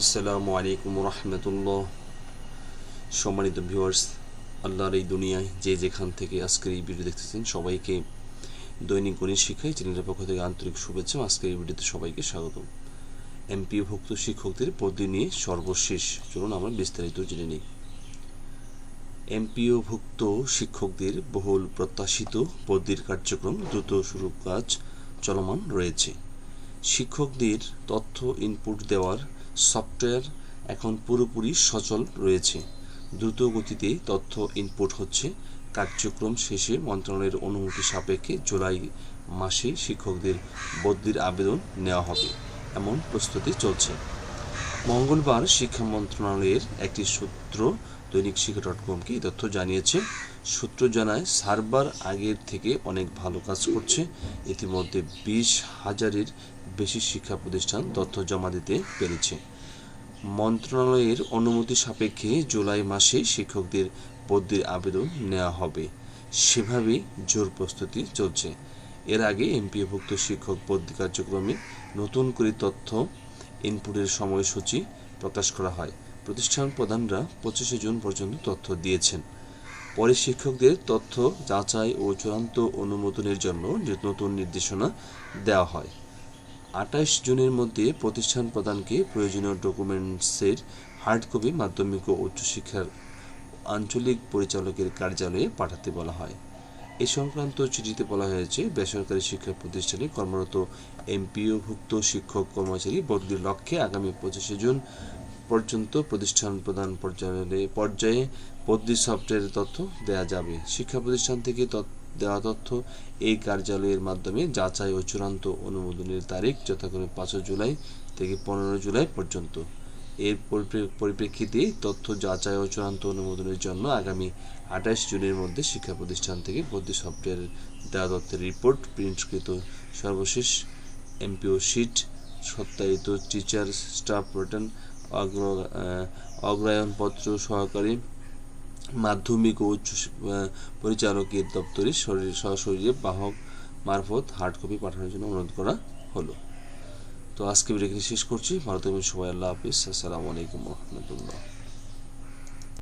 আসসালামু আলাইকুম রহমতুল্লাহ। সম্মানিত ভিউয়ার্স, আল্লাহর এই দুনিয়ায় যে যেখান থেকে আজকের এই ভিডিও দেখতেছেন সবাইকে দৈনিক গণিত শিক্ষায় চ্যানেলের পক্ষ থেকে আন্তরিক শুভেচ্ছা। আজকের এই ভিডিওতে সবাইকে স্বাগত। এমপিওভুক্ত শিক্ষকদের পদটি নিয়ে সর্বশেষ, চলুন আমরা বিস্তারিত জেনে নিই। এমপিওভুক্ত শিক্ষকদের বহুল প্রত্যাশিত বদলির কার্যক্রম দ্রুত শুরু কাজ চলমান রয়েছে। শিক্ষকদের তথ্য ইনপুট দেওয়ার সফটওয়্যার এখন পুরোপুরি সচল রয়েছে। দ্রুত গতিতে তথ্য ইনপুট হচ্ছে। কার্যক্রম শেষে মন্ত্রণালয়ের অনুমতি সাপেক্ষে জুলাই মাসে শিক্ষকদের বদলির আবেদন নেওয়া হবে, এমন প্রস্তুতি চলছে। মঙ্গলবার শিক্ষা মন্ত্রণালয়ের একটি সূত্র দৈনিক শিক্ষা.com-কে এই তথ্য জানিয়েছে। সূত্র জানায়, সার্ভার আগের থেকে অনেক ভালো কাজ করছে। ইতিমধ্যে 20,000-এর বেশি শিক্ষা প্রতিষ্ঠান তথ্য জমা দিতে পেরেছে। মন্ত্রণালয়ের অনুমতি সাপেক্ষে জুলাই মাসে শিক্ষকদের বদলির আবেদন নেওয়া হবে, সেভাবেই জোর প্রস্তুতি চলছে। এর আগে এমপিওভুক্ত শিক্ষক বদলি কার্যক্রমে নতুন করে তথ্য ইনপুটের সময়সূচি প্রকাশ করা হয়। প্রতিষ্ঠান প্রধানরা 25 জুন পর্যন্ত তথ্য দিয়েছেন। পরে শিক্ষকদের তথ্য যাচাই ও চূড়ান্ত অনুমোদনের জন্য নতুন নির্দেশনা দেওয়া হয়। 28 জুনের মধ্যে প্রতিষ্ঠান প্রধানকে প্রয়োজনীয় ডকুমেন্টসের হার্ড কপি মাধ্যমিক ও উচ্চশিক্ষার আঞ্চলিক পরিচালকের কার্যালয়ে পাঠাতে বলা হয়। এ সংক্রান্ত চিঠিতে বলা হয়েছে, বেসরকারি শিক্ষা প্রতিষ্ঠানে কর্মরত এমপিওভুক্ত শিক্ষক কর্মচারী বদলির লক্ষ্যে আগামী 25 জুন পর্যন্ত প্রতিষ্ঠান প্রধান পর্যায়ে বদলি সফটওয়্যারের তথ্য দেওয়া যাবে। শিক্ষা প্রতিষ্ঠান থেকে দেওয়া তথ্য এই কার্যালয়ের মাধ্যমে যাচাই ও চূড়ান্ত অনুমোদনের তারিখ যথাক্রমে 5 জুলাই থেকে 15 জুলাই পর্যন্ত। এর পরিপ্রেক্ষিতে তথ্য যাচাই ও চূড়ান্ত অনুমোদনের জন্য আগামী 28 জুনের মধ্যে শিক্ষা প্রতিষ্ঠান থেকে বদলি সফটওয়্যারের দেওয়া তথ্যের রিপোর্ট, প্রিন্টকৃত সর্বশেষ এমপিও শিট, সত্যায়িত টিচার স্টাফ রিটার্ন, অগ্রায়ণপত্র সহকারী মাধ্যমিক ও উচ্চ পরিচালকের দপ্তরে সশরীরে বাহক মারফত হার্ড কপি পাঠানোর জন্য অনুরোধ করা হলো। তো আজকে ভিডিও শেষ করছি। ভালো থাকবেন সবাই। আল্লাহ হাফিজ। আসসালামু আলাইকুম রহমতুল্লাহ।